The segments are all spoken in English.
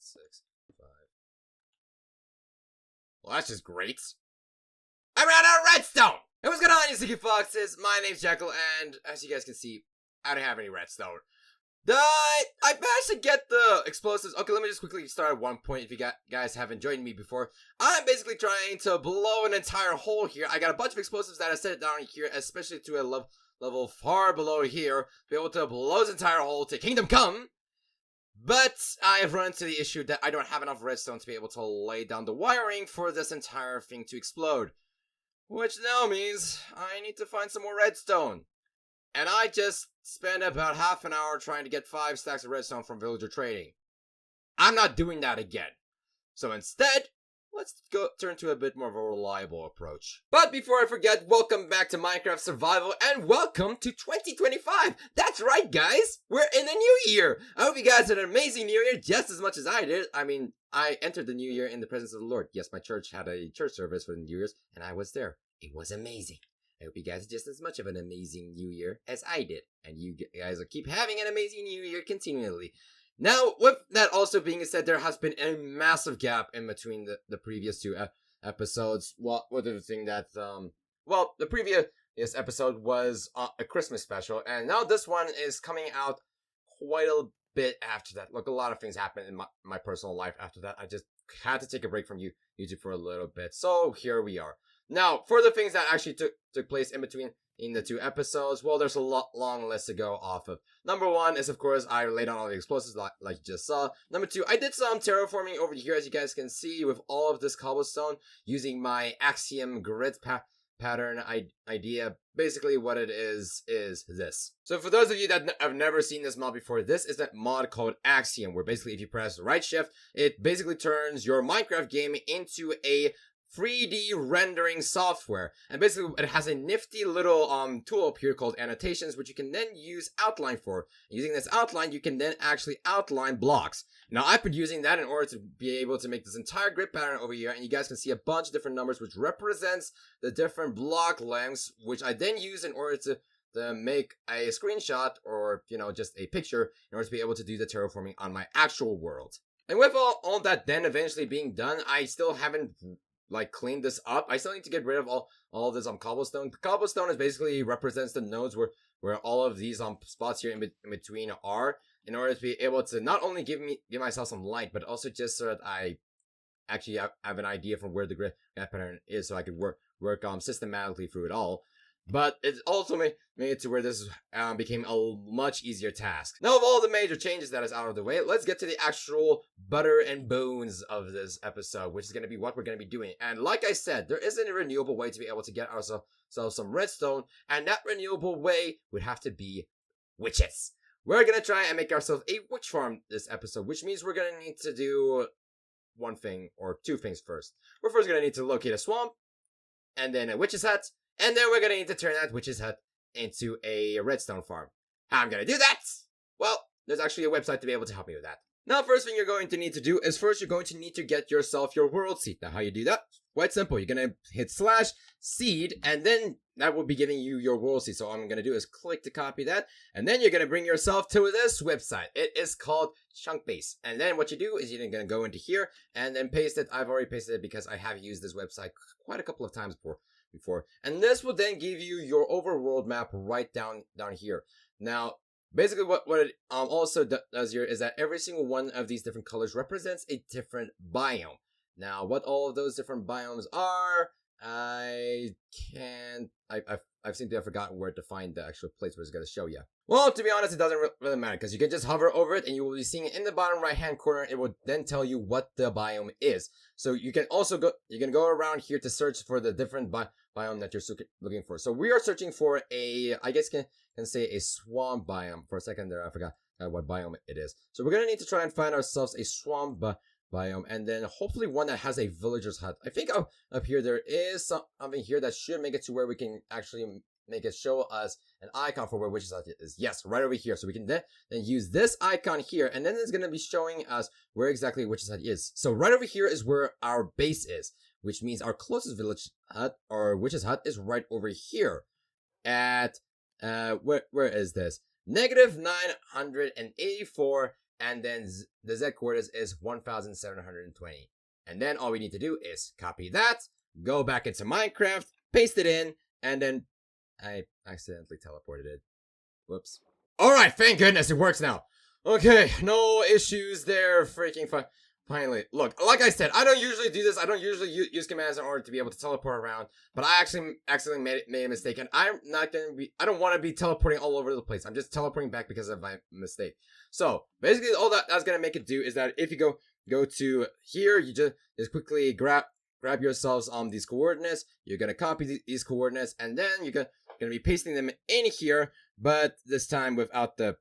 6, 5. Well, that's just great. I ran out of redstone! Hey, what's going on, you JakkalsFoxes? My name's Jackal, and as you guys can see, I don't have any redstone. I managed to get the explosives. Okay, let me just quickly start at one point if you guys haven't joined me before. I'm basically trying to blow an entire hole here. I got a bunch of explosives that I set down here, especially to a level far below here, to be able to blow this entire hole to Kingdom Come. But I have run into the issue that I don't have enough redstone to be able to lay down the wiring for this entire thing to explode. Which now means I need to find some more redstone. And I just spent about half an hour trying to get 5 stacks of redstone from villager trading. I'm not doing that again. So instead, let's turn to a bit more of a reliable approach. But before I forget, welcome back to Minecraft Survival and welcome to 2025. That's right, guys. We're in the new year. I hope you guys had an amazing new year just as much as I did. I mean, I entered the new year in the presence of the Lord. Yes, my church had a church service for the New Year's and I was there. It was amazing. I hope you guys had just as much of an amazing new year as I did. And you guys will keep having an amazing new year continually. Now, with that also being said, there has been a massive gap in between the previous 2 episodes. Well, the thing that, the previous episode was a Christmas special. And now this one is coming out quite a bit after that. Look, a lot of things happened in my personal life after that. I just had to take a break from YouTube for a little bit. So here we are. Now, for the things that actually took place in between in the 2 episodes, well, there's a long list to go off of. Number 1 is, of course, I laid on all the explosives like you just saw. Number 2, I did some terraforming over here, as you guys can see, with all of this cobblestone, using my axiom grid pattern idea. Basically, what it is this. So for those of you that have never seen this mod before, this is a mod called Axiom, where basically if you press right shift, it basically turns your Minecraft game into a 3D rendering software, and basically it has a nifty little tool up here called annotations, which you can then use outline for. Using this outline, you can then actually outline blocks. Now I've been using that in order to be able to make this entire grid pattern over here, and you guys can see a bunch of different numbers which represents the different block lengths, which I then use in order to make a screenshot or, just a picture in order to be able to do the terraforming on my actual world. And with all that then eventually being done, I still haven't clean this up. I still need to get rid of all of this cobblestone. The cobblestone is basically represents the nodes where all of these spots here in between are, in order to be able to not only give myself some light, but also just so that I actually have an idea from where the grid pattern is, so I could work systematically through it all. But it also made it to where this became a much easier task. Now, of all the major changes that is out of the way, let's get to the actual butter and bones of this episode, which is going to be what we're going to be doing. And like I said, there isn't a renewable way to be able to get ourselves some redstone, and that renewable way would have to be witches. We're going to try and make ourselves a witch farm this episode, which means we're going to need to do one thing or 2 things first. We're first going to need to locate a swamp, and then a witch's hut, and then we're going to need to turn that witch's hut into a redstone farm. How I'm going to do that? Well, there's actually a website to be able to help me with that. Now, first thing you're going to need to do is first you're going to need to get yourself your world seed. Now, how you do that? Quite simple. You're going to hit /seed, and then that will be giving you your world seed. So all I'm going to do is click to copy that, and then you're going to bring yourself to this website. It is called Chunkbase. And then what you do is you're going to go into here and then paste it. I've already pasted it because I have used this website quite a couple of times before. And this will then give you your overworld map right down here. Now, basically what it also does here is that every single one of these different colors represents a different biome. Now, what all of those different biomes are, I seem to have forgotten where to find the actual place where it's going to show you. Well, to be honest, it doesn't really matter, because you can just hover over it and you will be seeing it in the bottom right hand corner. It will then tell you what the biome is. So you can also go around here to search for the different biome that you're looking for. So we are searching for I guess can say a swamp biome. For a second there, I forgot what biome it is. So we're going to need to try and find ourselves a swamp biome, and then hopefully one that has a villager's hut. I think up here there is something here that should make it to where we can actually make it show us an icon for where witch's hut is. Yes, right over here. So we can then use this icon here, and then it's going to be showing us where exactly witch's hut is. So right over here is where our base is, which means our closest village hut or witch's hut is right over here at where is this? -984 and then the Z coordinates is 1720. And then all we need to do is copy that, go back into Minecraft, paste it in, and then I accidentally teleported it. Whoops. Alright, thank goodness it works now. Okay, no issues there, freaking fine. Finally, look, like I said, I don't usually do this. I don't usually use commands in order to be able to teleport around, but I actually accidentally made a mistake, and I don't want to be teleporting all over the place. I'm just teleporting back because of my mistake. So, basically, all that's going to make it do is that if you go to here, you just quickly grab yourselves these coordinates. You're going to copy these coordinates, and then you're going to be pasting them in here, but this time without the...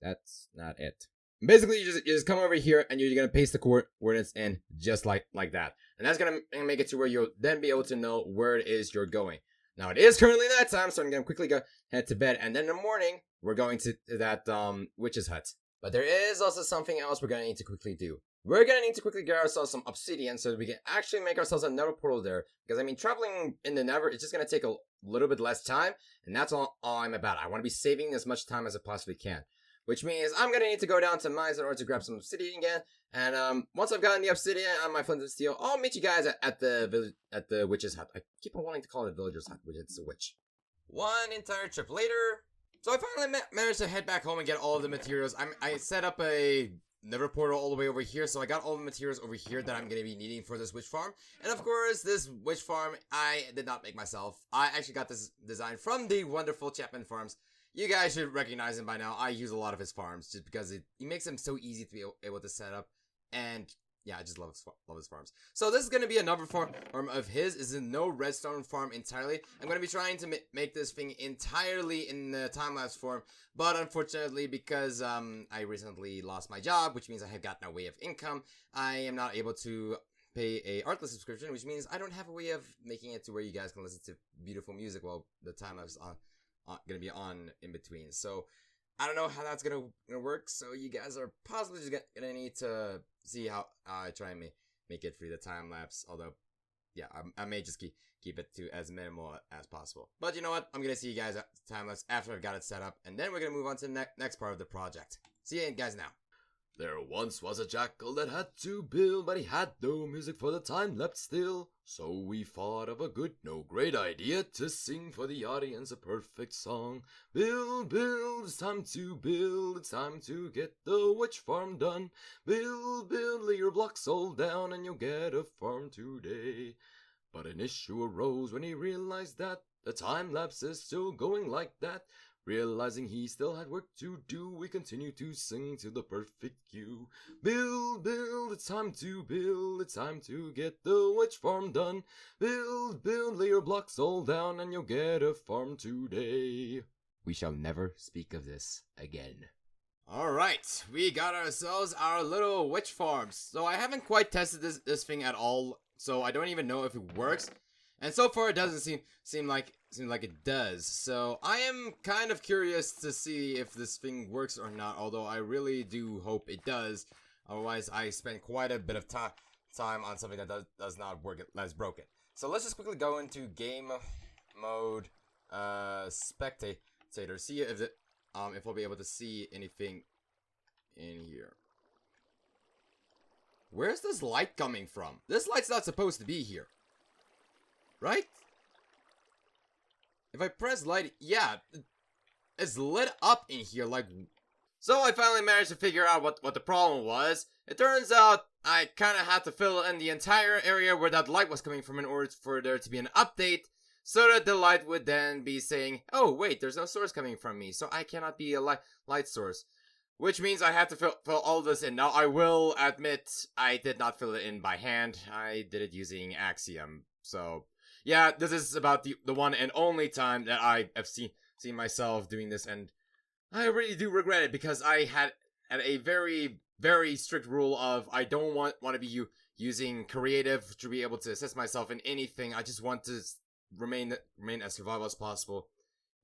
That's not it. Basically, you just come over here and you're going to paste the coordinates in just like that. And that's going to make it to where you'll then be able to know where it is you're going. Now, it is currently nighttime, so I'm going to quickly head to bed. And then in the morning, we're going to that witch's hut. But there is also something else we're going to need to quickly do. We're going to need to quickly get ourselves some obsidian so that we can actually make ourselves another portal there. Because, I mean, traveling in the Nether, it's just going to take a little bit less time. And that's all I'm about. I want to be saving as much time as I possibly can. Which means I'm going to need to go down to mines in order to grab some obsidian again. And once I've gotten the obsidian on my flint and steel, I'll meet you guys at the witch's hut. I keep on wanting to call it a villager's hut, which it's a witch. One entire trip later. So I finally managed to head back home and get all of the materials. I set up a Nether portal all the way over here, so I got all the materials over here that I'm going to be needing for this witch farm. And of course, this witch farm, I did not make myself. I actually got this design from the wonderful Chapman Farms. You guys should recognize him by now. I use a lot of his farms just because he makes them so easy to be able to set up. And yeah, I just love his farms. So this is going to be another farm of his. It's a no redstone farm entirely. I'm going to be trying to make this thing entirely in the time-lapse form. But unfortunately, because I recently lost my job, which means I have got no way of income, I am not able to pay a Artlist subscription, which means I don't have a way of making it to where you guys can listen to beautiful music while the time-lapse gonna be on in between. So I don't know how that's gonna work, so you guys are possibly just gonna need to see how I try and make it free the time lapse. Although yeah, I may just keep it to as minimal as possible. But you know what, I'm gonna see you guys at time lapse after I've got it set up, and then we're gonna move on to the next part of the project. See you guys now. There once was a jackal that had to build, but he had no music for the time lapse still. So we thought of a great idea to sing for the audience a perfect song. Build, build, it's time to build, it's time to get the witch farm done. Build, build, lay your blocks all down and you'll get a farm today. But an issue arose when he realized that the time lapse is still going like that. Realizing he still had work to do, we continue to sing to the perfect cue. Build, build, it's time to build, it's time to get the witch farm done. Build, build, lay your blocks all down and you'll get a farm today. We shall never speak of this again. Alright, we got ourselves our little witch farms. So I haven't quite tested this thing at all, so I don't even know if it works. And so far it doesn't seem like it does. So I am kind of curious to see if this thing works or not, although I really do hope it does. Otherwise I spend quite a bit of time on something that does not work, that's broken. So let's just quickly go into game mode spectator, see if we'll be able to see anything in here. Where's this light coming from? This light's not supposed to be here. Right? If I press light, yeah, it's lit up in here, like... So I finally managed to figure out what the problem was. It turns out I kind of had to fill in the entire area where that light was coming from in order for there to be an update, so that the light would then be saying, oh wait, there's no source coming from me, so I cannot be a light source. Which means I have to fill all this in. Now I will admit I did not fill it in by hand, I did it using Axiom, so... Yeah, this is about the one and only time that I have seen myself doing this, and I really do regret it because I had a very, very strict rule of I don't want to be using creative to be able to assess myself in anything. I just want to remain as survival as possible,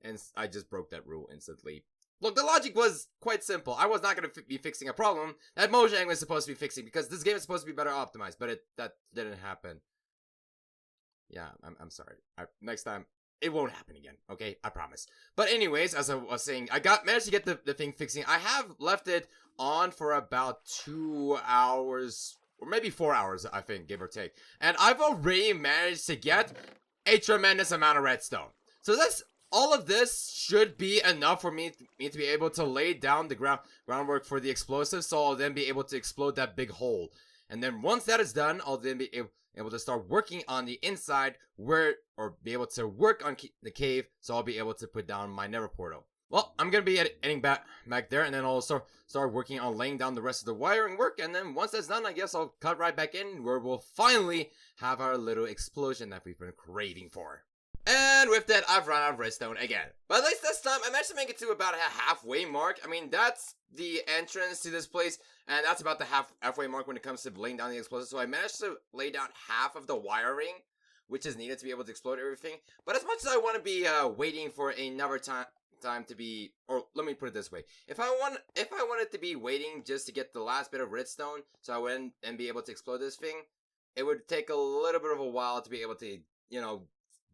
and I just broke that rule instantly. Look, the logic was quite simple. I was not going to be fixing a problem that Mojang was supposed to be fixing because this game is supposed to be better optimized, but that didn't happen. Yeah, I'm sorry. Next time, it won't happen again, okay? I promise. But anyways, as I was saying, managed to get the thing fixing. I have left it on for about 2 hours, or maybe 4 hours, I think, give or take. And I've already managed to get a tremendous amount of redstone. So all of this should be enough for me to be able to lay down the groundwork for the explosive, so I'll then be able to explode that big hole. And then once that is done, I'll then be able to start working on the inside or be able to work on the cave, so I'll be able to put down my nether portal. Well, I'm gonna be heading back there, and then I'll start working on laying down the rest of the wiring work, and then once that's done, I guess I'll cut right back in, where we'll finally have our little explosion that we've been craving for. And with that, I've run out of redstone again. But at least this time, I managed to make it to about a halfway mark. I mean, that's the entrance to this place, and that's about the halfway mark when it comes to laying down the explosive. So I managed to lay down half of the wiring, which is needed to be able to explode everything. But as much as I want to be waiting for another time to be, or let me put it this way, if I wanted to be waiting just to get the last bit of redstone, so I wouldn't and be able to explode this thing, it would take a little bit of a while to be able to,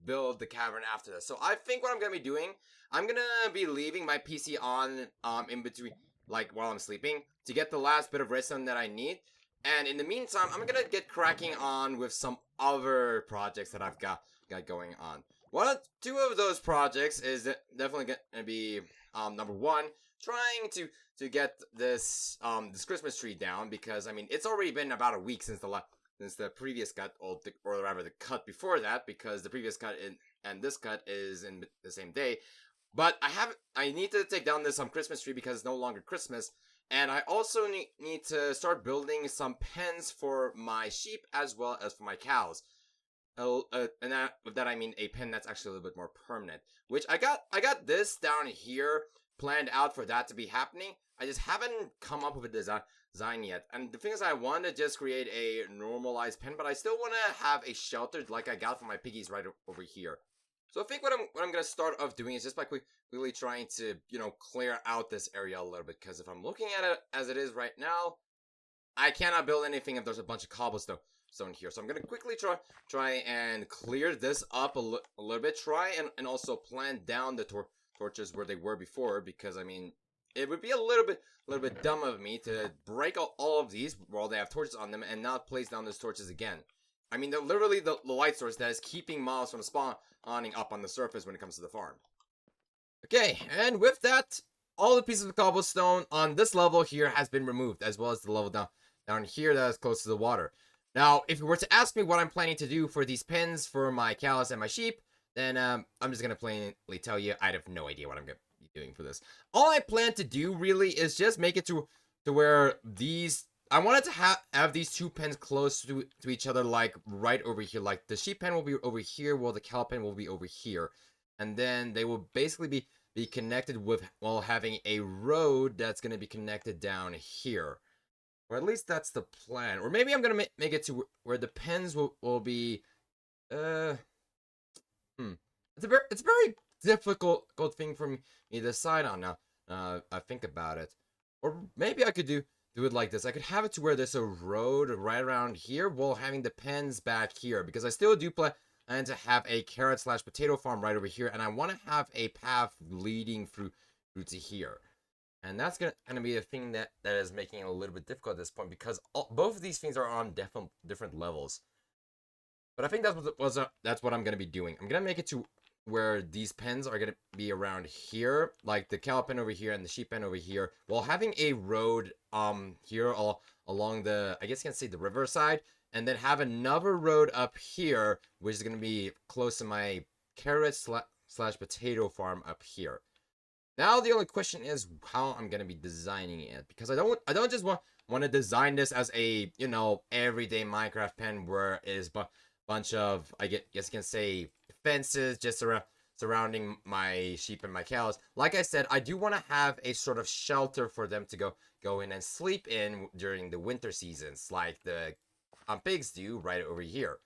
build the cavern after this. So I think what I'm gonna be doing, I'm gonna be leaving my PC on in between, like while I'm sleeping, to get the last bit of redstone that I need. And in the meantime, I'm gonna get cracking on with some other projects that I've got going on. Two of those projects is definitely gonna be number one, trying to get this Christmas tree down, because I mean it's already been about a week since the previous cut, or rather the cut before that, because the previous cut and this cut is in the same day. But I need to take down this Christmas tree because it's no longer Christmas, and I also need to start building some pens for my sheep as well as for my cows. And with that I mean a pen that's actually a little bit more permanent, which I got this down here planned out for that to be happening. I just haven't come up with a design yet. And the thing is, I want to just create a normalized pen, but I still want to have a shelter like I got for my piggies right over here. So I think what I'm gonna start off doing is just by quickly trying to clear out this area a little bit, because if I'm looking at it as it is right now, I cannot build anything if there's a bunch of cobblestone here. So I'm gonna quickly try and clear this up a little bit. Try and also plant down the torches where they were before, because I mean it would be a little bit dumb of me to break all of these while they have torches on them and not place down those torches again. I mean, they're literally the light source that is keeping mobs from spawning up on the surface when it comes to the farm. Okay, and with that, all the pieces of cobblestone on this level here has been removed, as well as the level down here that is close to the water. Now, if you were to ask me what I'm planning to do for these pens for my cows and my sheep, then I'm just gonna plainly tell you I have no idea what I'm gonna be doing for this. All I plan to do really is just make it to where I wanted to have these two pens close to each other, like right over here. Like the sheep pen will be over here, while the cow pen will be over here, and then they will basically be connected while having a road that's gonna be connected down here. Or at least that's the plan. Or maybe I'm gonna make it to where the pens will be. It's a very difficult thing for me to decide on now. I think about it. Or maybe I could do it like this. I could have it to where there's a road right around here while having the pens back here, because I still do plan to have a carrot/potato farm right over here, and I want to have a path leading through to here. And that's gonna be a thing that is making it a little bit difficult at this point, because both of these things are on different levels. But I think that's what I'm gonna be doing. I'm gonna make it to where these pens are gonna be around here, like the cow pen over here and the sheep pen over here, while having a road here along the, I guess you can say, the riverside, and then have another road up here, which is gonna be close to my carrot/potato farm up here. Now the only question is how I'm gonna be designing it, because I don't just want to design this as a everyday Minecraft pen where it is bunch of, I guess you can say, fences just surrounding my sheep and my cows. Like I said, I do want to have a sort of shelter for them to go in and sleep in during the winter seasons, like the pigs do right over here.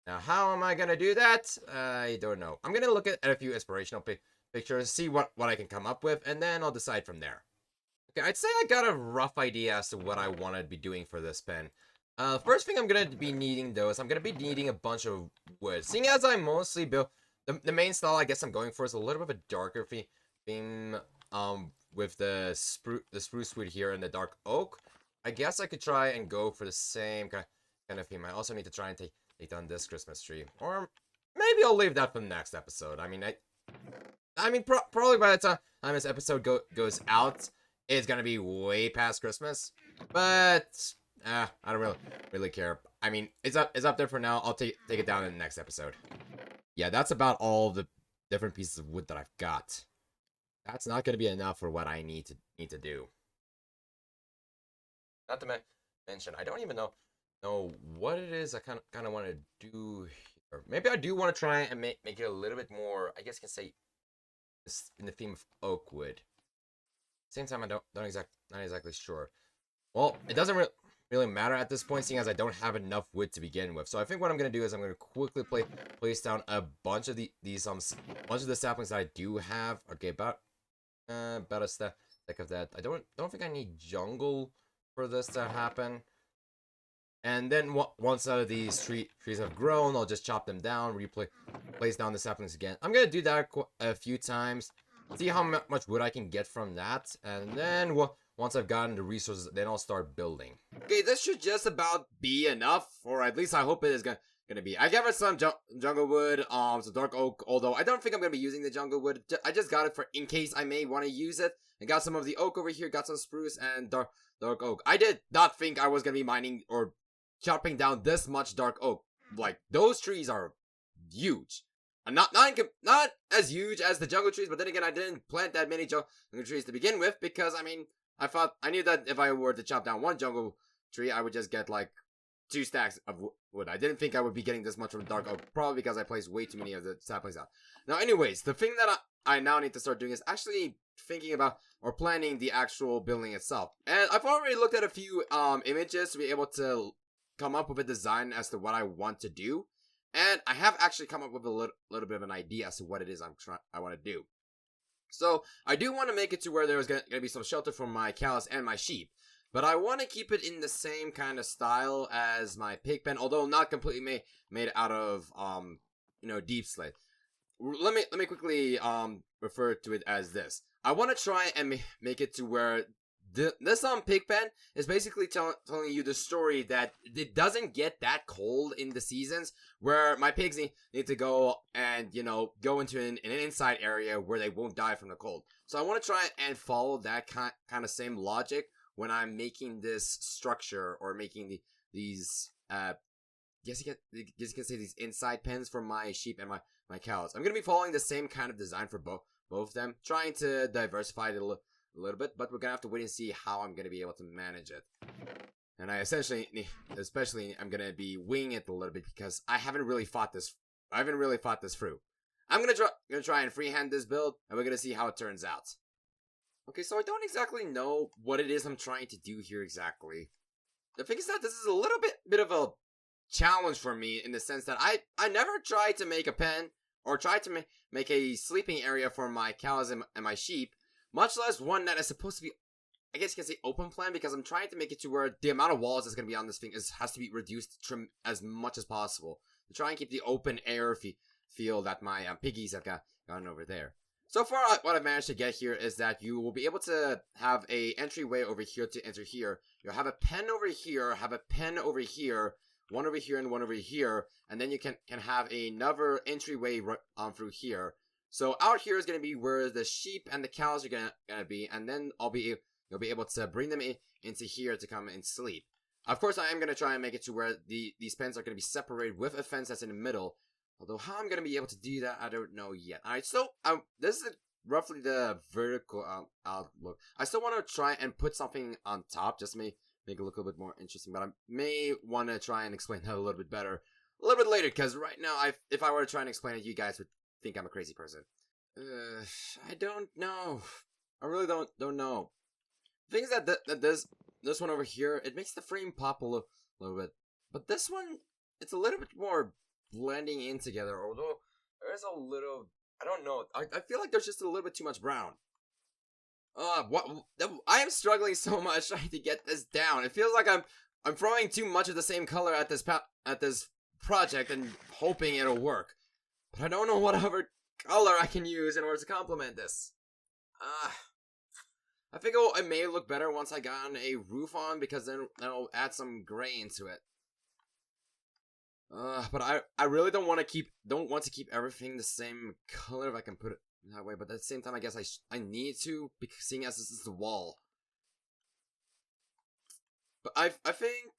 Now, how am I gonna do that? I don't know. I'm gonna look at a few inspirational pictures, see what I can come up with, and then I'll decide from there. Okay, I'd say I got a rough idea as to what I want to be doing for this pen. First thing I'm gonna be needing, though, is I'm gonna be needing a bunch of wood. Seeing as I mostly the main style I guess I'm going for is a little bit of a darker theme. With the spruce wood here and the dark oak. I guess I could try and go for the same kind of theme. I also need to try and take down this Christmas tree, or maybe I'll leave that for the next episode. I mean, probably by the time this episode goes out, it's gonna be way past Christmas. But I don't really care. I mean, it's up there for now. I'll take it down in the next episode. Yeah, that's about all the different pieces of wood that I've got. That's not gonna be enough for what I need to do. Not to mention, I don't even know what it is I kind of want to do here. Maybe I do want to try and make it a little bit more, I guess you can say, in the theme of oak wood. Same time, I not exactly sure. Well, it doesn't really matter at this point, seeing as I don't have enough wood to begin with. So I think what I'm gonna do is I'm gonna quickly place down a bunch of bunch of the saplings that I do have. Okay, about a stack of that. I don't think I need jungle for this to happen. And then once these trees have grown, I'll just chop them down, place down the saplings again. I'm gonna do that a few times, see how much wood I can get from that, and then once I've gotten the resources, then I'll start building. Okay, this should just about be enough, or at least I hope it is gonna be. I gathered some jungle wood, some dark oak, although I don't think I'm gonna be using the jungle wood. I just got it for in case I may want to use it. I got some of the oak over here, got some spruce and dark oak. I did not think I was gonna be mining or chopping down this much dark oak. Like, those trees are huge. Not as huge as the jungle trees, but then again, I didn't plant that many jungle trees to begin with, because I mean, I knew that if I were to chop down one jungle tree, I would just get like 2 stacks of wood. I didn't think I would be getting this much from dark oak, probably because I placed way too many of the saplings out. Now, anyways, the thing that I now need to start doing is actually thinking about or planning the actual building itself. And I've already looked at a few images to be able to come up with a design as to what I want to do. And I have actually come up with a little bit of an idea as to what it is I want to do. So I do want to make it to where there's going to be some shelter for my cows and my sheep. But I want to keep it in the same kind of style as my pig pen, although not completely made out of deep slate. Let me quickly refer to it as this. I want to try and make it to where this pig pen is basically telling you the story that it doesn't get that cold in the seasons, where my pigs need to go and go into an inside area where they won't die from the cold. So I want to try and follow that kind of same logic when I'm making this structure, or making these guess you can say these inside pens for my sheep and my cows. I'm gonna be following the same kind of design for both of them, trying to diversify it a little bit, but we're gonna have to wait and see how I'm gonna be able to manage it. And I especially I'm gonna be winging it a little bit, because I haven't really thought this through. I'm gonna try and freehand this build, and we're gonna see how it turns out. Okay, so I don't exactly know what it is I'm trying to do here exactly. The thing is that this is a little bit of a challenge for me, in the sense that I never tried to make a pen, or tried to make a sleeping area for my cows and my sheep, much less one that is supposed to be, I guess you can say, open plan, because I'm trying to make it to where the amount of walls that's going to be on this thing has to be reduced, trimmed as much as possible, to try and keep the open air feel that my piggies have gotten over there. So far, what I've managed to get here is that you will be able to have a entryway over here to enter here. You'll have a pen over here, have a pen over here, one over here and one over here, and then you can have another entryway on through here. So out here is going to be where the sheep and the cows are gonna be, and then you'll be able to bring them into here to come and sleep. Of course, I am going to try and make it to where these pens are going to be separated with a fence that's in the middle. Although how I'm going to be able to do that, I don't know yet. Alright, so this is roughly the vertical outlook. I still want to try and put something on top, just to make it look a little bit more interesting. But I may want to try and explain that a little bit better a little bit later, because right now, if I were to try and explain it, you guys would think I'm a crazy person. I don't know. I really don't know. The thing is that this one over here, it makes the frame pop a little bit. But this one, it's a little bit more blending in together, although there's a little, I don't know, I feel like there's just a little bit too much brown. I am struggling so much trying to get this down. It feels like I'm throwing too much of the same color at this project and hoping it'll work. But I don't know what other color I can use in order to complement this. I think it may look better once I got a roof on, because then that'll add some gray into it. But I really don't want to keep everything the same color if I can put it that way. But at the same time, I guess I need to, because seeing as this is the wall. But I think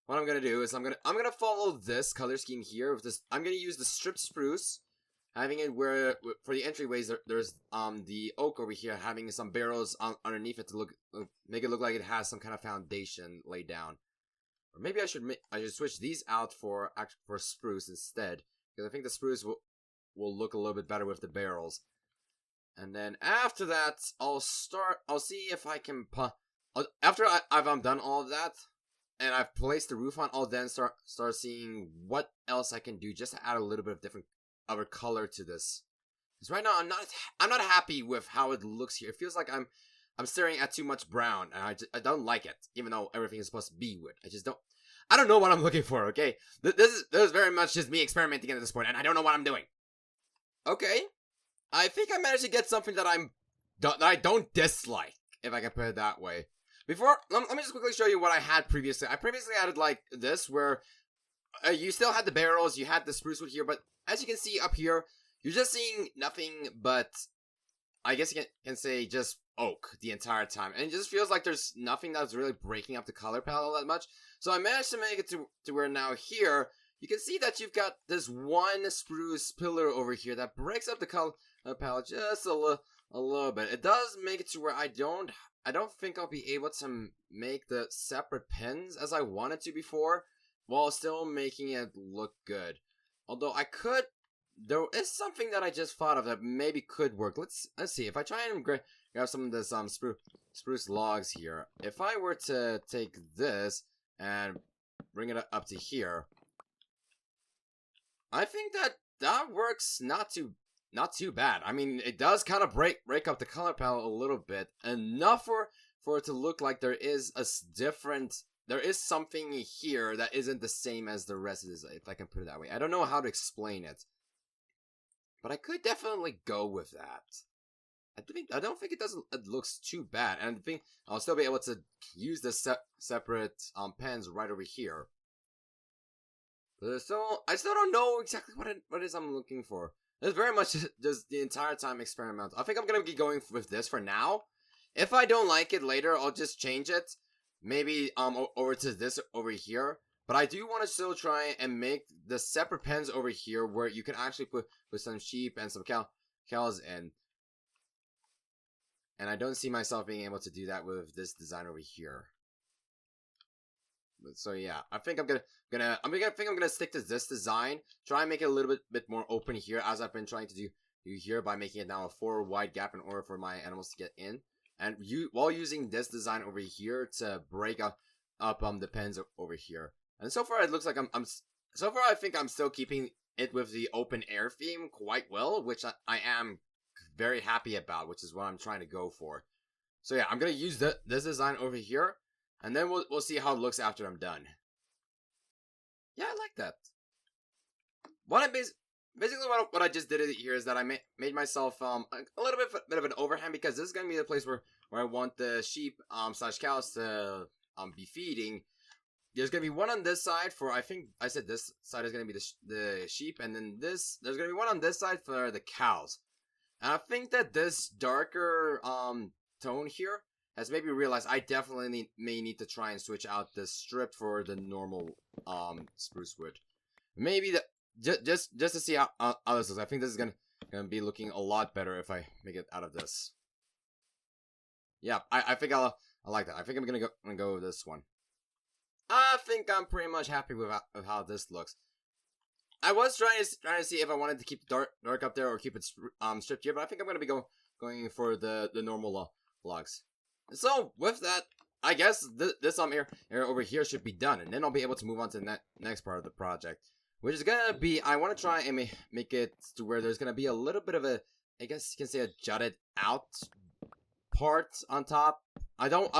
what I'm gonna do is I'm gonna follow this color scheme here with this. I'm gonna use the stripped spruce, having it where for the entryways there's the oak over here, having some barrels underneath it to make it look like it has some kind of foundation laid down. Or maybe I should switch these out for spruce instead, because I think the spruce will look a little bit better with the barrels. And then after that, I'll see if I can after I've done all of that and I've placed the roof on, I'll then start seeing what else I can do just to add a little bit of different other color to this. Because right now I'm not happy with how it looks here. It feels like I'm staring at too much brown, and I don't like it, even though everything is supposed to be wood. I don't know what I'm looking for, okay? This is very much just me experimenting at this point, and I don't know what I'm doing. Okay. I think I managed to get something that I don't dislike, if I can put it that way. Before, let me just quickly show you what I had previously. I previously had it like this, where you still had the barrels, you had the spruce wood here, but as you can see up here, you're just seeing nothing but, I guess you can say, just oak the entire time. And it just feels like there's nothing that's really breaking up the color palette all that much. So I managed to make it to where now here, you can see that you've got this one spruce pillar over here that breaks up the color palette just a little bit. It does make it to where I don't think I'll be able to make the separate pins as I wanted to before, while still making it look good. Although there is something that I just thought of that maybe could work. Let's see. If I try and grab some of this spruce logs here, if I were to take this and bring it up to here, I think that works not too bad. I mean, it does kind of break up the color palette a little bit, enough for it to look like there is something here that isn't the same as the rest of this, if I can put it that way. I don't know how to explain it, but I could definitely go with that. I don't think it looks too bad, and I think I'll still be able to use the separate pens right over here. But I still don't know exactly what it is I'm looking for. It's very much just the entire time experimental. I think I'm gonna be going with this for now. If I don't like it later, I'll just change it. Maybe over to this over here. But I do want to still try and make the separate pens over here where you can actually put some sheep and some cows in. And I don't see myself being able to do that with this design over here. So yeah, I think I'm gonna stick to this design. Try and make it a little bit more open here, as I've been trying to do here, by making it now a 4 wide gap in order for my animals to get in. And while using this design over here to break up the pens over here. And so far it looks like I think I'm still keeping it with the open air theme quite well, which I am very happy about, which is what I'm trying to go for. So yeah, I'm gonna use this design over here, and then we'll see how it looks after I'm done. Yeah, I like that. Basically what I just did here is that I made myself a little bit of an overhand, because this is gonna be the place where I want the sheep slash cows to be feeding. There's gonna be one on this side for, I think I said this side is gonna be the sheep, and then there's gonna be one on this side for the cows. And I think that this darker tone here has made me realize I definitely may need to try and switch out the strip for the normal spruce wood. Maybe just to see how this looks. I think this is gonna be looking a lot better if I make it out of this. Yeah, I think I like that. I think I'm gonna go with this one. I think I'm pretty much happy with how this looks. I was trying to see if I wanted to keep dark up there or keep it stripped here, but I think I'm gonna be going for the normal logs. So with that, I guess this area over here should be done, and then I'll be able to move on to the next part of the project, which is gonna be, I want to try and make it to where there's gonna be a little bit of a, I guess you can say, a jutted out part on top. I don't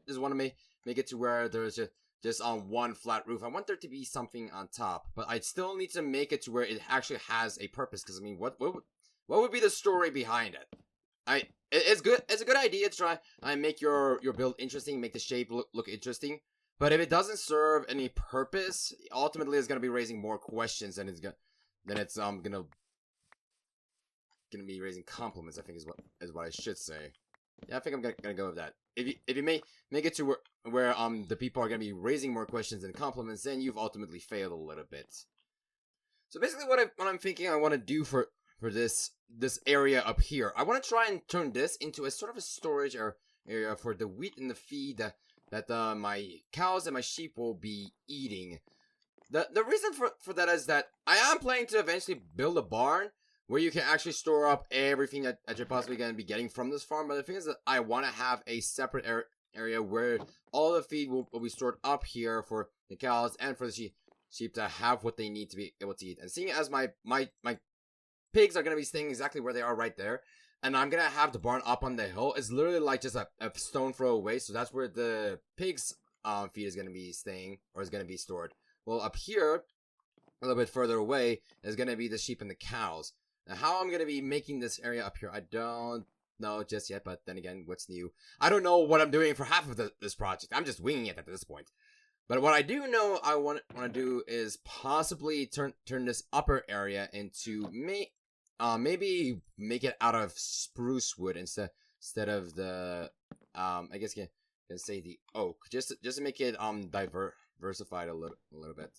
just want to make it to where there's just on one flat roof. I want there to be something on top, but I still need to make it to where it actually has a purpose. Because I mean, what would be the story behind it? It's good. It's a good idea to try and make your build interesting, make the shape look interesting. But if it doesn't serve any purpose, ultimately it's gonna be raising more questions than it's gonna be raising compliments. I think is what I should say. Yeah, I think I'm gonna go with that. If you make it to where the people are gonna be raising more questions than compliments, then you've ultimately failed a little bit. So basically, what I'm thinking I want to do for this area up here, I want to try and turn this into a sort of a storage area for the wheat and the feed that my cows and my sheep will be eating. The reason for that is that I am planning to eventually build a barn where you can actually store up everything that you're possibly going to be getting from this farm. But the thing is that I want to have a separate area where all the feed will be stored up here for the cows and for the sheep to have what they need to be able to eat. And seeing as my pigs are going to be staying exactly where they are right there, and I'm going to have the barn up on the hill, it's literally like just a stone throw away. So that's where the pigs feed is going to be staying, or is going to be stored. Well, up here, a little bit further away, is going to be the sheep and the cows. Now, how I'm going to be making this area up here, I don't know just yet, but then again, what's new? I don't know what I'm doing for half of this project. I'm just winging it at this point. But what I do know I want to do is possibly turn this upper area into maybe make it out of spruce wood instead of the I guess you can say the oak, just to make it diversified a little bit.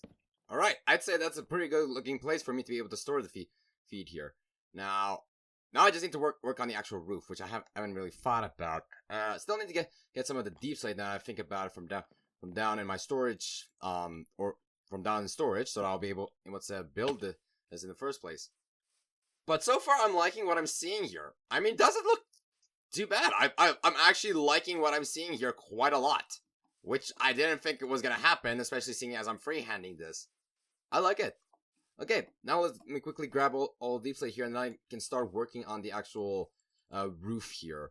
All right, I'd say that's a pretty good looking place for me to be able to store the feed here. Now I just need to work on the actual roof, which I haven't really thought about. Still need to get some of the deep slate now I think about it from down in my storage, or from down in storage, so I'll be able to build this in the first place. But so far, I'm liking what I'm seeing here. I mean, doesn't look too bad. I'm actually liking what I'm seeing here quite a lot, which I didn't think it was gonna happen, especially seeing as I'm freehanding this. I like it. Okay, now let me quickly grab all deep slate here, and then I can start working on the actual roof here.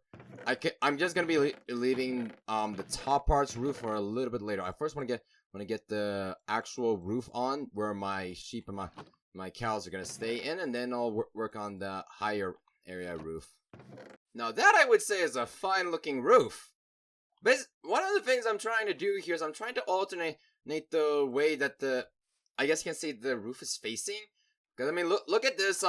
I'm just gonna be leaving the top parts roof for a little bit later. I first want to get the actual roof on where my sheep and my cows are gonna stay in, and then I'll work on the higher area roof. Now that I would say is a fine looking roof. But one of the things I'm trying to do here is I'm trying to alternate the way that I guess you can say the roof is facing. Because I mean, look at this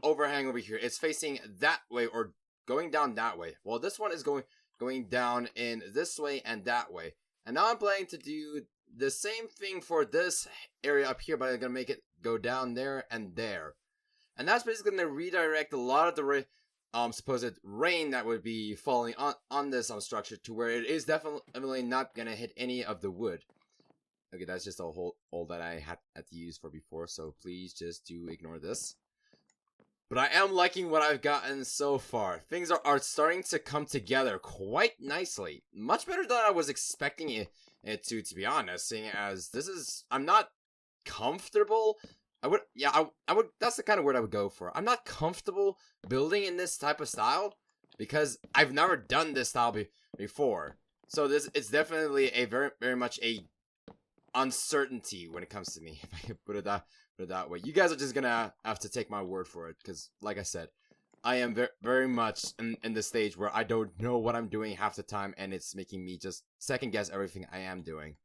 overhang over here. It's facing that way or going down that way. Well, this one is going down in this way and that way. And now I'm planning to do the same thing for this area up here, but I'm gonna make it go down there and there. And that's basically gonna redirect a lot of the supposed rain that would be falling on this structure to where it is definitely not gonna hit any of the wood. Okay, that's just a hole that I had to use for before, so please just do ignore this. But I am liking what I've gotten so far. Things are starting to come together quite nicely. Much better than I was expecting it to be honest, seeing as I'm not comfortable. I would, that's the kind of word I would go for. I'm not comfortable building in this type of style because I've never done this style before. So it's definitely a very, very much a uncertainty when it comes to me, if I can put it that way. You guys are just gonna have to take my word for it, because like I said, I am very much in the stage where I don't know what I'm doing half the time, and it's making me just second guess everything I am doing.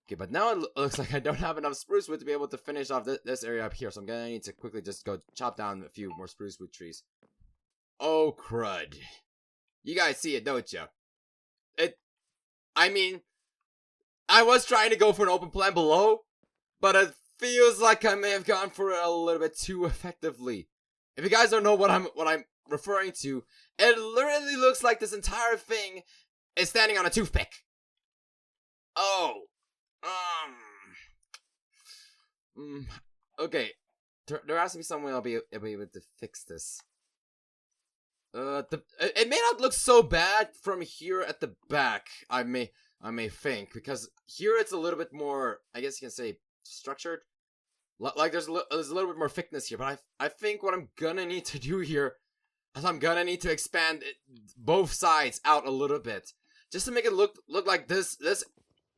Okay, but now it looks like I don't have enough spruce wood to be able to finish off this area up here, so I'm gonna need to quickly just go chop down a few more spruce wood trees. Oh crud. You guys see it, don't you? I mean, I was trying to go for an open plan below, but it feels like I may have gone for it a little bit too effectively. If you guys don't know what I'm referring to, it literally looks like this entire thing is standing on a toothpick. Oh. Okay. There has to be some way I'll be able to fix this. It may not look so bad from here at the back, I may think, because here it's a little bit more, I guess you can say, structured. Like there's a little bit more thickness here, but I think what I'm gonna need to do here is I'm gonna need to expand both sides out a little bit, just to make it look like this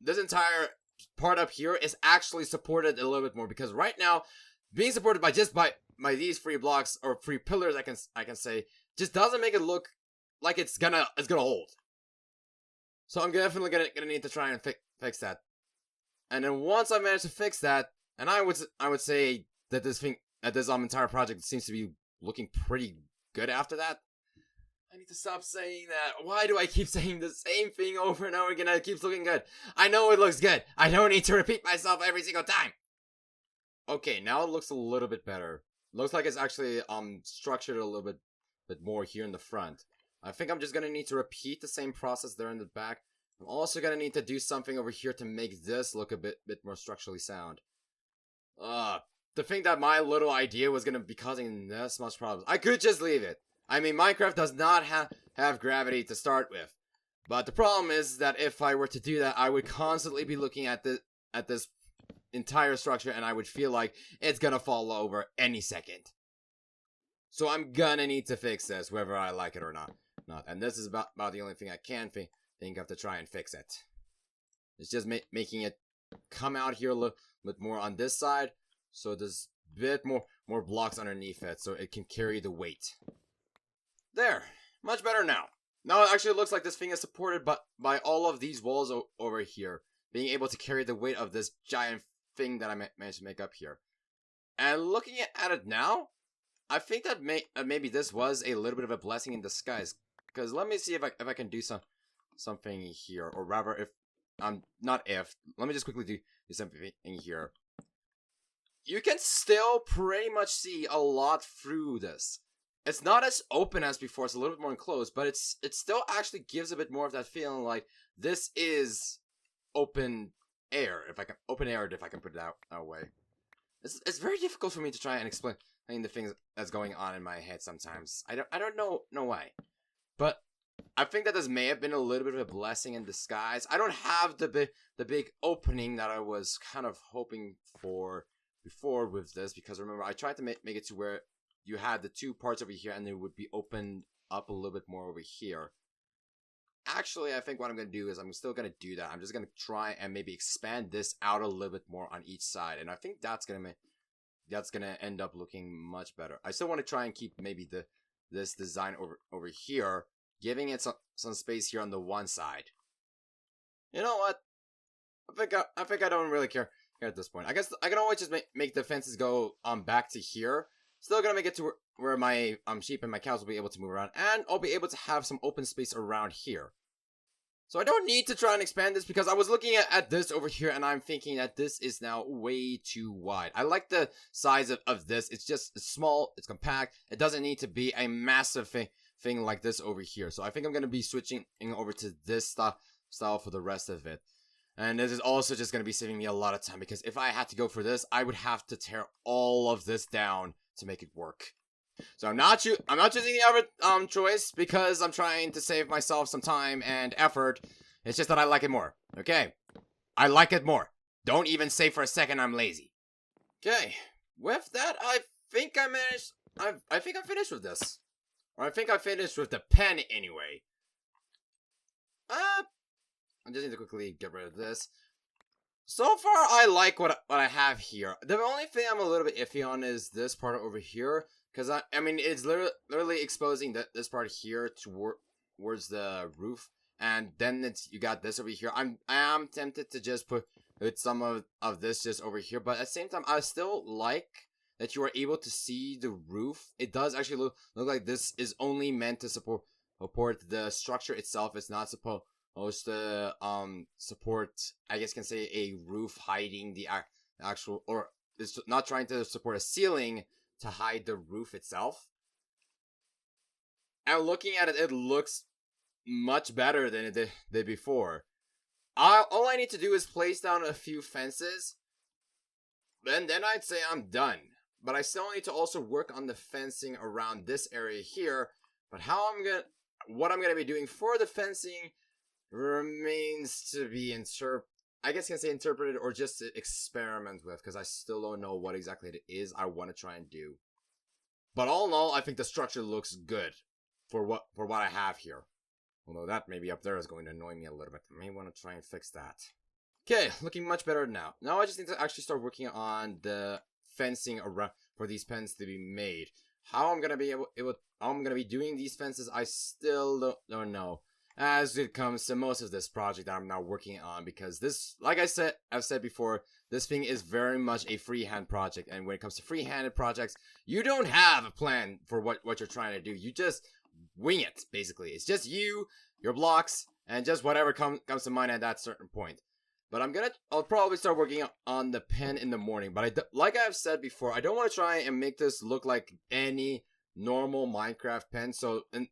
entire part up here is actually supported a little bit more, because right now, being supported by just by these 3 blocks or 3 pillars, I can say, just doesn't make it look like it's gonna hold. So I'm definitely gonna need to try and fix that. And then once I manage to fix that, and I would say that this entire project seems to be looking pretty good after that. I need to stop saying that. Why do I keep saying the same thing over and over again? It keeps looking good. I know it looks good. I don't need to repeat myself every single time. Okay, now it looks a little bit better. Looks like it's actually structured a little bit more here in the front. I think I'm just gonna need to repeat the same process there in the back. I'm also gonna need to do something over here to make this look a bit more structurally sound. To think that my little idea was gonna be causing this much problems. I could just leave it. I mean, Minecraft does not have gravity to start with. But the problem is that if I were to do that, I would constantly be looking at this entire structure, and I would feel like it's gonna fall over any second. So I'm gonna need to fix this, whether I like it or not. And this is about the only thing I can think of to try and fix it. It's just making it come out here a little bit more on this side, so there's a bit more blocks underneath it, so it can carry the weight. There, much better now. Now it actually looks like this thing is supported by all of these walls over here, being able to carry the weight of this giant thing that I managed to make up here. And looking at it now, I think that maybe this was a little bit of a blessing in disguise. Because let me see if I can do something here, or rather, if let me just quickly do something here. You can still pretty much see a lot through this. It's not as open as before, it's a little bit more enclosed, but it still actually gives a bit more of that feeling like this is open air, if I can put it that way. It's very difficult for me to try and explain the things that's going on in my head sometimes. I don't know why. But I think that this may have been a little bit of a blessing in disguise. I don't have the big opening that I was kind of hoping for before with this, because remember, I tried to make it to where you had the 2 parts over here and they would be opened up a little bit more over here. Actually, I think what I'm going to do is I'm still going to do that. I'm just going to try and maybe expand this out a little bit more on each side. And I think that's going to end up looking much better. I still want to try and keep maybe this design over here, giving it some space here on the one side. You know what? I think I don't really care at this point. I guess I can always just make the fences go back to here. Still gonna make it to where my sheep and my cows will be able to move around, and I'll be able to have some open space around here. So I don't need to try and expand this, because I was looking at this over here and I'm thinking that this is now way too wide. I like the size of this. It's just small, it's compact. It doesn't need to be a massive thing like this over here. So I think I'm gonna be switching over to this style for the rest of it. And this is also just gonna be saving me a lot of time, because if I had to go for this, I would have to tear all of this down to make it work. So I'm not choosing the other choice, because I'm trying to save myself some time and effort. It's just that I like it more. Okay, I like it more. Don't even say for a second I'm lazy. Okay, with that, I think I managed. I think I'm finished with this, or I think I finished with the pen anyway. I just need to quickly get rid of this. So far, I like what I have here. The only thing I'm a little bit iffy on is this part over here, because I mean, it's literally exposing this part here towards the roof, and then you got this over here. I am tempted to just put some of this just over here, but at the same time, I still like that you are able to see the roof. It does actually look like this is only meant to support the structure itself. It's not supposed to support, I guess you can say, a roof hiding the actual, or it's not trying to support a ceiling to hide the roof itself. And looking at it, it looks much better than it did before. All I need to do is place down a few fences, and then I'd say I'm done. But I still need to also work on the fencing around this area here. But what I'm gonna be doing for the fencing remains to be interpreted, or just to experiment with, because I still don't know what exactly it is I want to try and do. But all in all, I think the structure looks good for what I have here. Although that maybe up there is going to annoy me a little bit. I may want to try and fix that. Okay, looking much better now. Now I just need to actually start working on the fencing around for these pens to be made. How I'm gonna be how I'm gonna be doing these fences, I still don't know. As it comes to most of this project that I'm now working on, because this, like I've said before, this thing is very much a freehand project, and when it comes to free-handed projects, you don't have a plan for what you're trying to do. You just wing it, basically. It's just you, your blocks, and just whatever comes to mind at that certain point. But I'll probably start working on the pen in the morning. But like I've said before, I don't want to try and make this look like any normal Minecraft pen. So, and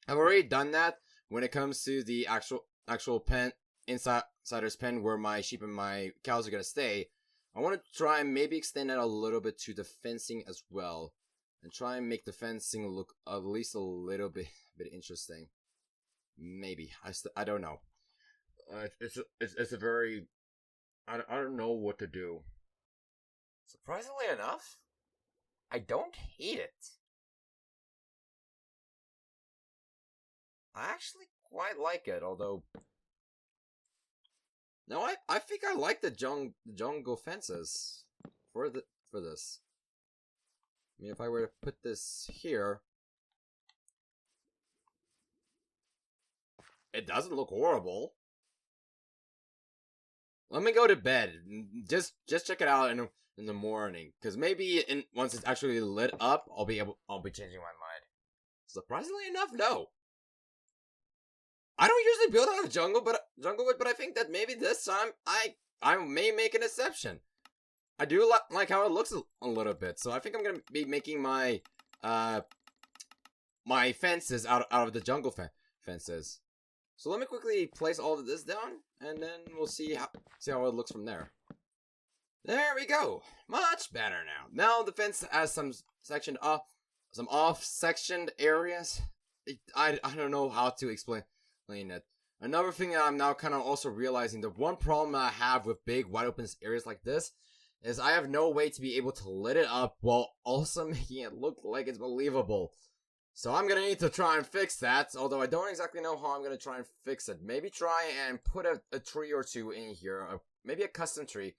I've already done that when it comes to the actual pen, insider's pen, where my sheep and my cows are gonna stay. I want to try and maybe extend that a little bit to the fencing as well, and try and make the fencing look at least a little bit interesting. Maybe I don't know. It's a very I don't know what to do. Surprisingly enough, I don't hate it. I actually quite like it, although no, I think I like the jungle fences for this. I mean, if I were to put this here, it doesn't look horrible. Let me go to bed. Just check it out in the morning, because maybe once it's actually lit up, I'll be changing my mind. Surprisingly enough, no. I don't usually build out of junglewood, but I think that maybe this time I may make an exception. I do like how it looks a little bit, so I think I'm gonna be making my my fences out of the jungle fences. So let me quickly place all of this down, and then we'll see how it looks from there. There we go. Much better now. Now the fence has some off-sectioned areas. I don't know how to explain it. Another thing that I'm now kind of also realizing, the one problem I have with big wide open areas like this is I have no way to be able to lit it up while also making it look like it's believable. So I'm gonna need to try and fix that, although I don't exactly know how I'm gonna try and fix it. Maybe try and put a tree or two in here, maybe a custom tree,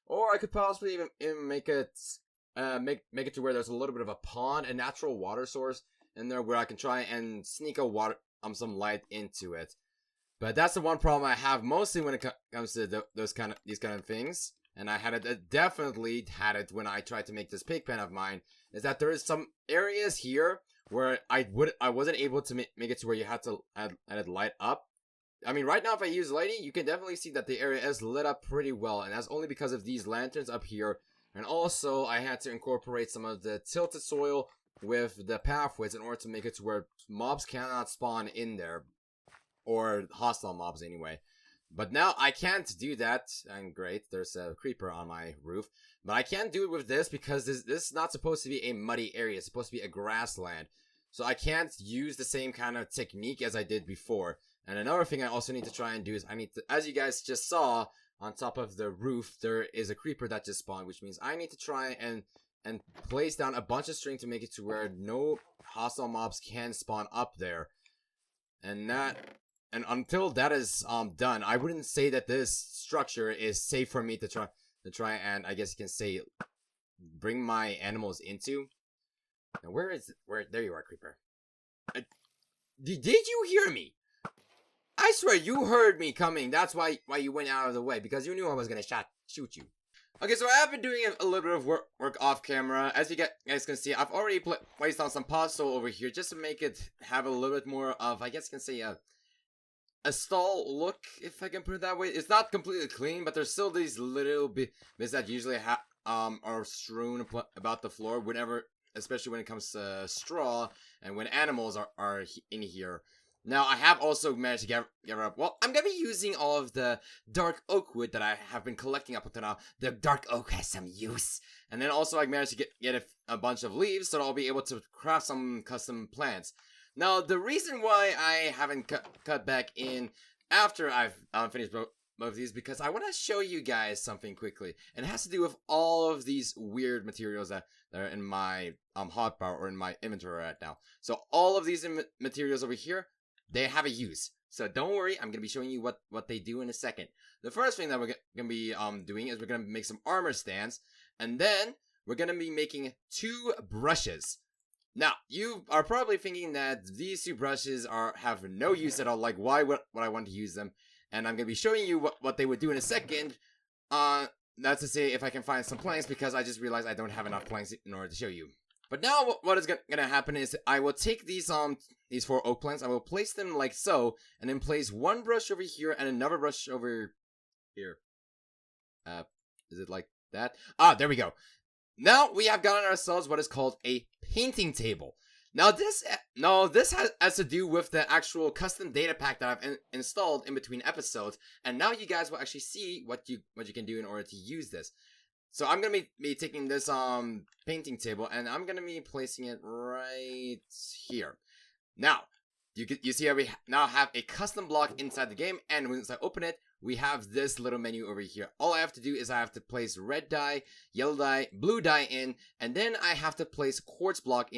or I could possibly even make it make it to where there's a little bit of a pond, a natural water source in there, where I can try and sneak some light into it. But that's the one problem I have mostly when it comes to these kind of things. And I definitely had it when I tried to make this pig pen of mine, is that there is some areas here where I wasn't able to make it to where you had to add it light up. I mean, right now if I use lighting, you can definitely see that the area is lit up pretty well, and that's only because of these lanterns up here. And also I had to incorporate some of the tilted soil with the pathways in order to make it to where mobs cannot spawn in there, or hostile mobs anyway. But now I can't do that, and great, there's a creeper on my roof. But I can't do it with this because this is not supposed to be a muddy area. It's supposed to be a grassland. So I can't use the same kind of technique as I did before. And another thing I also need to try and do is I need to, as you guys just saw, on top of the roof, there is a creeper that just spawned, which means I need to try and place down a bunch of string to make it to where no hostile mobs can spawn up there. And until that is done, I wouldn't say that this structure is safe for me to try and, I guess you can say, bring my animals into. Now there you are, creeper. Did you hear me? I swear you heard me coming. That's why you went out of the way, because you knew I was gonna shoot you. Okay, so I have been doing a little bit of work off camera. As you guys can see, I've already placed down some puzzle over here just to make it have a little bit more of, I guess you can say, a stall look, if I can put it that way. It's not completely clean, but there's still these little bits that usually are strewn about the floor whenever, especially when it comes to straw and when animals are in here. Now, I have also managed to get up. Well, I'm going to be using all of the dark oak wood that I have been collecting up until now. The dark oak has some use. And then also I managed to get a bunch of leaves, so I'll be able to craft some custom plants. Now, the reason why I haven't cut back in after I've finished both of these, because I want to show you guys something quickly. And it has to do with all of these weird materials that are in my hotbar or in my inventory right now. So all of these materials over here, they have a use. So don't worry, I'm gonna be showing you what they do in a second. The first thing that we're gonna be doing is we're gonna make some armor stands, and then we're gonna be making 2 brushes. Now, you are probably thinking that these 2 brushes have no use at all, like why would I want to use them? And I'm gonna be showing you what they would do in a second. That's to say if I can find some planks, because I just realized I don't have enough planks in order to show you. But now what is gonna happen is I will take these 4 oak planks, I will place them like so, and then place 1 brush over here and another brush over here. Is it like that? Ah, there we go. Now we have gotten ourselves what is called a painting table. Now this has to do with the actual custom data pack that I've installed in between episodes, and now you guys will actually see what you can do in order to use this. So I'm gonna be taking this painting table, and I'm gonna be placing it right here. Now you see how we now have a custom block inside the game, and once I open it, we have this little menu over here. All I have to do is I have to place red dye, yellow dye, blue dye in, and then I have to place quartz block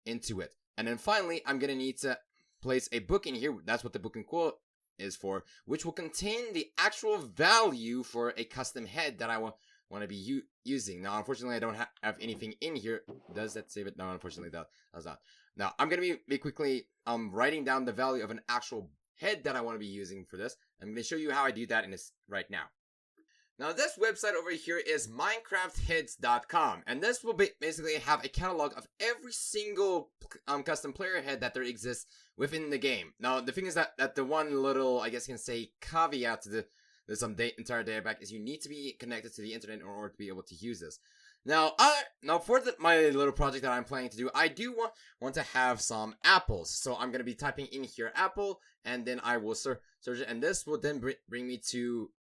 into it. And then finally, I'm gonna need to place a book in here. That's what the book and quote is for, which will contain the actual value for a custom head that I want to be using. Now, unfortunately, I don't have anything in here. Does that save it? No, unfortunately, that does not. Now, I'm gonna be quickly writing down the value of an actual head that I want to be using for this. I'm going to show you how I do that in this right now. Now, this website over here is minecraftheads.com, and this will basically have a catalog of every single custom player head that there exists within the game. Now, the thing is that the one little, I guess you can say, caveat to this entire data pack is you need to be connected to the internet in order to be able to use this. Now, for my little project that I'm planning to do, I do want to have some apples. So I'm going to be typing in here apple, and then I will search it, and this will then bring me to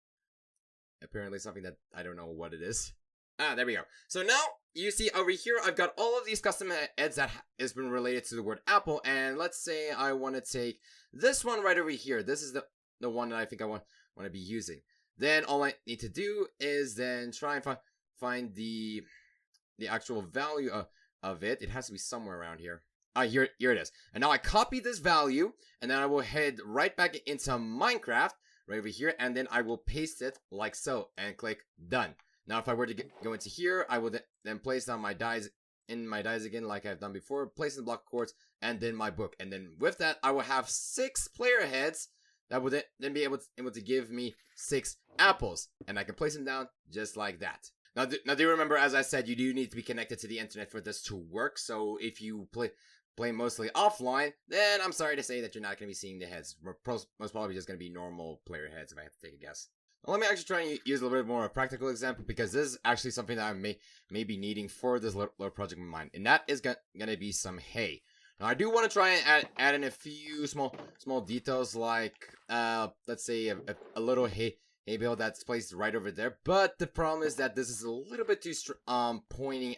apparently something that I don't know what it is. Ah, there we go. So now, you see over here, I've got all of these custom heads that has been related to the word apple, and let's say I want to take this one right over here. This is the one that I think I want to be using. Then all I need to do is then try and find the actual value of it. It has to be somewhere around here. Here it is. And now I copy this value, and then I will head right back into Minecraft right over here, and then I will paste it like so, and click done. Now if I were to go into here, I will then place down my dies again, like I've done before, place in the block of quartz, and then my book. And then with that, I will have 6 player heads that will then be able to give me 6 apples, and I can place them down just like that. Now do remember, as I said, you do need to be connected to the internet for this to work. So if you play mostly offline, then I'm sorry to say that you're not going to be seeing the heads. We're most probably just going to be normal player heads, if I have to take a guess. Now, let me actually try and use a little bit more of a practical example, because this is actually something that I may be needing for this little project of mine, and that is going to be some hay. Now, I do want to try and add in a few small details, like let's say a little hay bale that's placed right over there. But the problem is that this is a little bit too pointing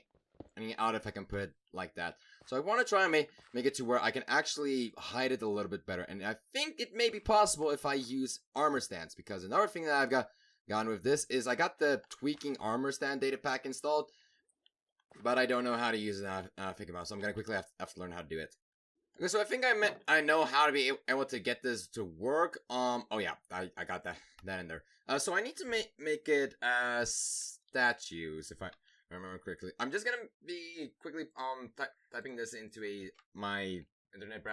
out, if I can put it like that. So I want to try and make it to where I can actually hide it a little bit better. And I think it may be possible if I use armor stands, because another thing that I've gone with this is I got the tweaking armor stand data pack installed, but I don't know how to use it now I think about it. So I'm going to quickly have to learn how to do it. Okay, so I think I know how to be able to get this to work. Oh yeah, I got that in there. So I need to make it statues, if I remember correctly. I'm just gonna be quickly typing this into my internet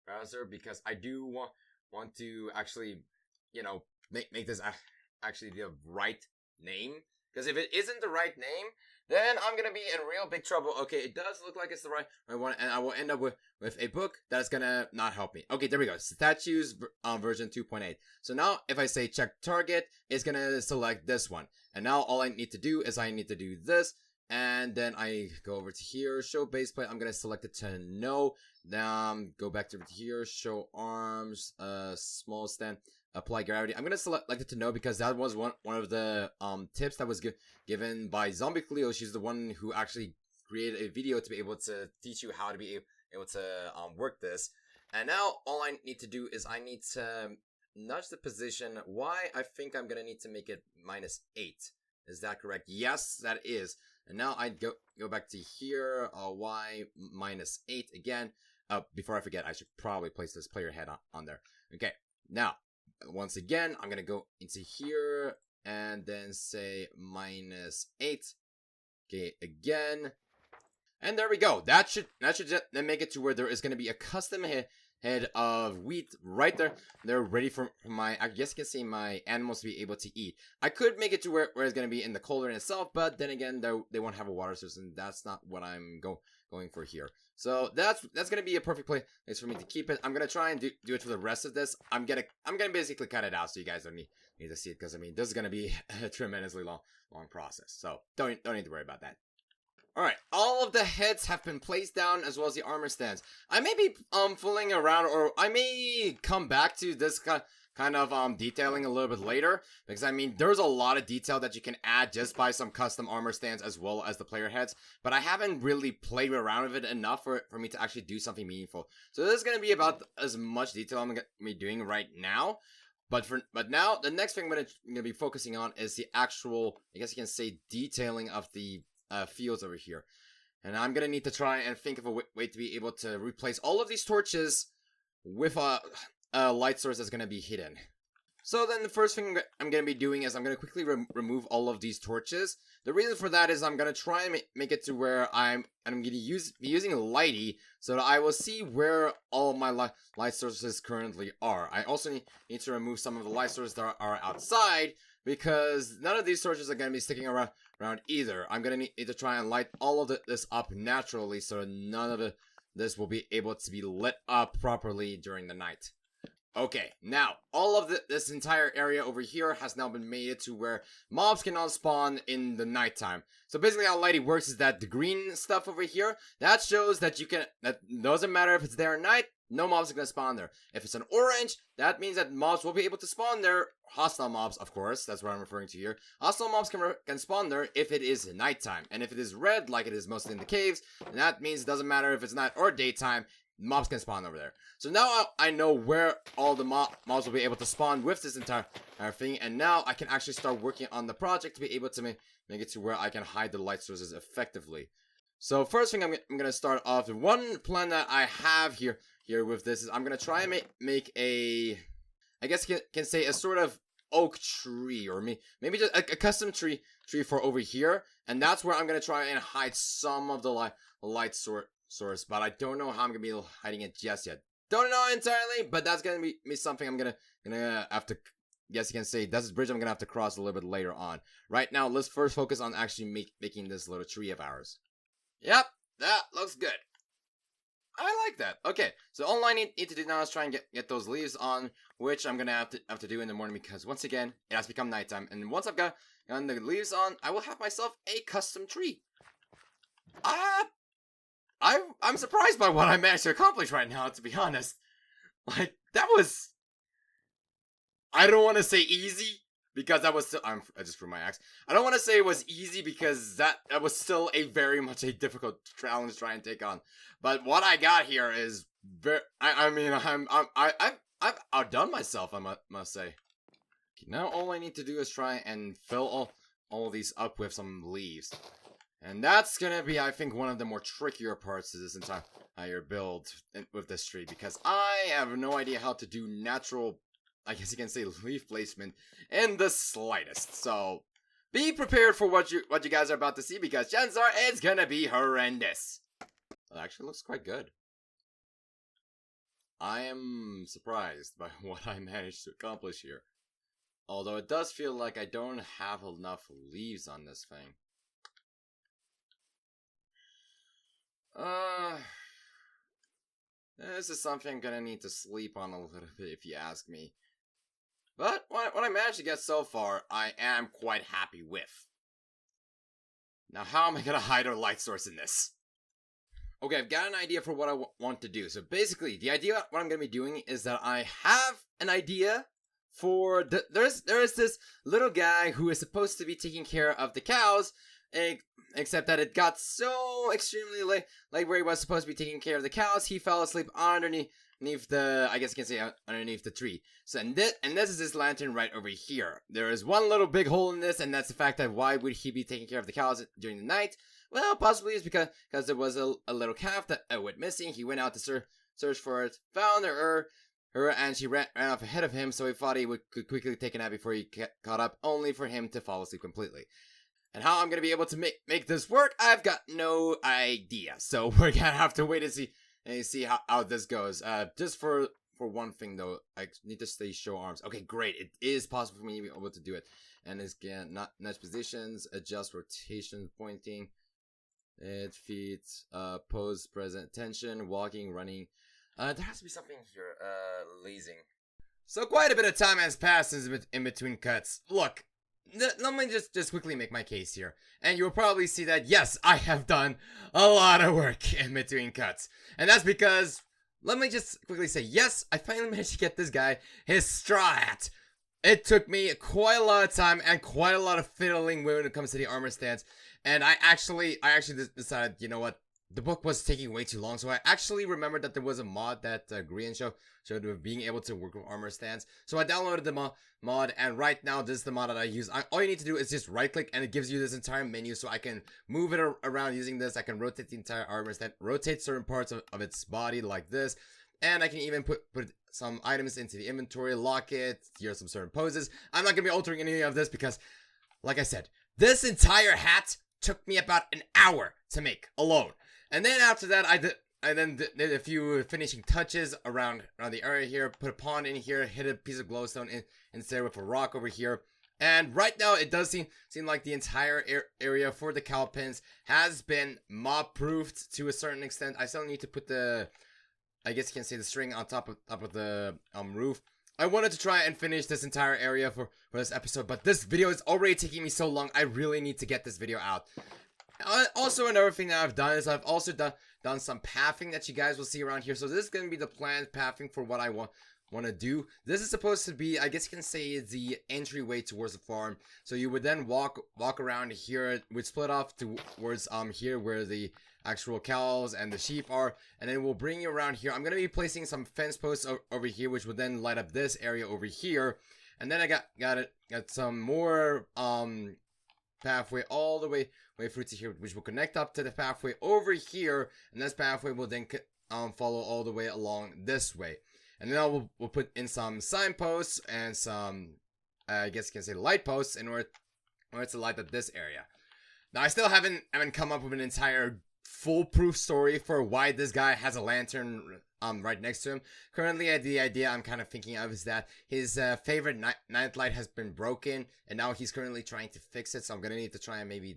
browser, because I do want to actually, make this actually the right name. Because if it isn't the right name, then I'm going to be in real big trouble. Okay, it does look like it's the right one, and I will end up with a book that's going to not help me. Okay, there we go. Statues version 2.8. So now if I say check target, it's going to select this one. And now all I need to do is I need to do this. And then I go over to here, show base plate. I'm going to select it to no. Then go back to here, show arms, small stand. Apply gravity. I'm gonna select it to no, because that was one of the tips that was given by Zombie Cleo. She's the one who actually created a video to be able to teach you how to be able to work this. And now all I need to do is I need to nudge the position. Why? I think I'm gonna need to make it -8. Is that correct? Yes, that is. And now I go back to here. Y -8 again. Before I forget, I should probably place this player head on there. Okay. Now, once again, I'm gonna go into here and then say -8. Okay, again. And there we go. That should then make it to where there is gonna be a custom head of wheat right there. They're ready for my, I guess you can say, my animals to be able to eat. I could make it to where it's going to be in the cauldron itself, but then again, they won't have a water source, and that's not what I'm going for here. So that's going to be a perfect place for me to keep it. I'm going to try and do it for the rest of this. I'm gonna basically cut it out so you guys don't need to see it, because I mean, this is going to be a tremendously long process. So don't need to worry about that. Alright, all of the heads have been placed down, as well as the armor stands. I may be fooling around, or I may come back to this kind of detailing a little bit later, because I mean, there's a lot of detail that you can add just by some custom armor stands as well as the player heads, but I haven't really played around with it enough for me to actually do something meaningful. So this is going to be about as much detail I'm going to be doing right now. But now, the next thing I'm going to be focusing on is the actual, I guess you can say, detailing of the fields over here. And I'm gonna need to try and think of a way to be able to replace all of these torches with a light source that's gonna be hidden. So then the first thing I'm gonna be doing is I'm gonna quickly remove all of these torches. The reason for that is I'm gonna try and make it to where I'm gonna be using Lighty, so that I will see where all of my light sources currently are. I also need to remove some of the light sources that are outside, because none of these torches are gonna be sticking around either. I'm gonna need to try and light all of this up naturally, so none of this will be able to be lit up properly during the night. Okay, now, all of this entire area over here has now been made to where mobs cannot spawn in the nighttime. So basically how Lighty works is that the green stuff over here, that shows that that doesn't matter if it's there at night, no mobs are going to spawn there. If it's an orange, that means that mobs will be able to spawn there. Hostile mobs, of course, that's what I'm referring to here. Hostile mobs can spawn there if it is nighttime. And if it is red, like it is mostly in the caves, then that means it doesn't matter if it's night or daytime, mobs can spawn over there. So now I know where all the mobs will be able to spawn with this entire thing, and now I can actually start working on the project to be able to make it to where I can hide the light sources effectively. So first thing I'm going to start off, the one plan that I have here with this is I'm going to try and make a, I guess you can say, a sort of oak tree, or maybe just a custom tree for over here, and that's where I'm going to try and hide some of the light source, but I don't know how I'm gonna be hiding it just yet. Don't know entirely, but that's gonna be something I'm gonna have to, guess you can say, that's a bridge I'm gonna have to cross a little bit later on. Right now, let's first focus on actually making this little tree of ours. Yep, that looks good. I like that. Okay, so all I need to do now is try and get those leaves on, which I'm gonna have to do in the morning, because once again, it has become nighttime, and once I've gotten the leaves on, I will have myself a custom tree. I'm surprised by what I managed to accomplish right now, to be honest. Like, that was, I don't want to say easy, because that was still, I just threw my axe. I don't want to say it was easy, because that was still a very much a difficult challenge to try and take on. But what I got here is very, I've outdone myself, I must say. Okay, now all I need to do is try and fill all these up with some leaves. And that's gonna be, I think, one of the more trickier parts to this entire build with this tree, because I have no idea how to do natural, I guess you can say, leaf placement in the slightest. So be prepared for what you guys are about to see, because chances are it's gonna be horrendous. It actually looks quite good. I am surprised by what I managed to accomplish here. Although it does feel like I don't have enough leaves on this thing. This is something I'm gonna need to sleep on a little bit, if you ask me. But what I managed to get so far, I am quite happy with. Now, how am I gonna hide our light source in this? Okay, I've got an idea for what I want to do. So basically, the idea, what I'm gonna be doing is that I have an idea for there is this little guy who is supposed to be taking care of the cows. Except that it got so extremely late where he was supposed to be taking care of the cows, he fell asleep underneath the, I guess you can say, underneath the tree. So, and this is this lantern right over here. There is one little big hole in this, and that's the fact that why would he be taking care of the cows during the night? Well, possibly it's because there was a little calf that went missing. He went out to search for it, found her, her, and she ran off ahead of him, so he thought he could quickly take a nap before he caught up, only for him to fall asleep completely. And how I'm gonna be able to make this work, I've got no idea. So we're gonna have to wait and see how this goes. Just for one thing though, I need to stay show arms. Okay, great. It is possible for me to be able to do it. And it's again nudge positions, adjust rotation, pointing, feet, pose, present tension, walking, running. There has to be something here. Lazing. So quite a bit of time has passed in between cuts. Look. Let me just quickly make my case here. And you'll probably see that, yes, I have done a lot of work in between cuts. And that's because, let me just quickly say, yes, I finally managed to get this guy his straw hat. It took me quite a lot of time and quite a lot of fiddling when it comes to the armor stance. And I actually decided, you know what? The book was taking way too long, so I actually remembered that there was a mod that Grian showed of being able to work with armor stance. So I downloaded the mod, and right now this is the mod that I use. All you need to do is just right click, and it gives you this entire menu, so I can move it around using this. I can rotate the entire armor stance, rotate certain parts of its body like this, and I can even put some items into the inventory, lock it, here's some certain poses. I'm not going to be altering any of this because, like I said, this entire hat took me about an hour to make alone. And then after that, I did a few finishing touches around the area here, put a pond in here, hit a piece of glowstone instead with a rock over here. And right now, it does seem like the entire area for the cow pens has been mob-proofed to a certain extent. I still need to put the, I guess you can say, the string on top of the roof. I wanted to try and finish this entire area for this episode, but this video is already taking me so long, I really need to get this video out. Also, another thing that I've done is I've also done some pathing that you guys will see around here. So this is going to be the planned pathing for what I want to do. This is supposed to be, I guess you can say, the entryway towards the farm. So you would then walk around here, would split off towards here where the actual cows and the sheep are, and then we'll bring you around here. I'm going to be placing some fence posts over here, which would then light up this area over here. And then I got some more pathway all the way through to here, which will connect up to the pathway over here, and this pathway will then follow all the way along this way. And then we'll put in some signposts and some, I guess you can say, light posts in order to light up this area. Now I still haven't come up with an entire foolproof story for why this guy has a lantern right next to him. Currently, the idea I'm kind of thinking of is that his favorite night light has been broken, and now he's currently trying to fix it. So I'm gonna need to try and maybe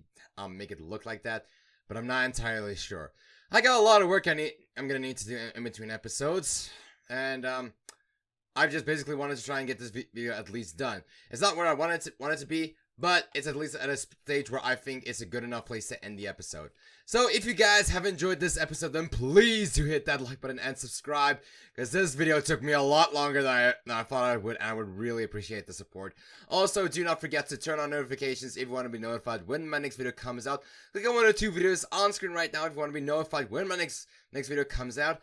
make it look like that, but I'm not entirely sure. I got a lot of work I'm gonna need to do in between episodes, and I just basically wanted to try and get this video at least done. It's not where I want it to be, but it's at least at a stage where I think it's a good enough place to end the episode. So if you guys have enjoyed this episode, then please do hit that like button and subscribe, because this video took me a lot longer than I thought I would, and I would really appreciate the support. Also, do not forget to turn on notifications if you want to be notified when my next video comes out. Click on one or two videos on screen right now if you want to be notified when my next video comes out.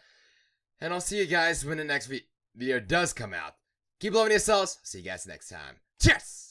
And I'll see you guys when the next video does come out. Keep loving yourselves. See you guys next time. Cheers!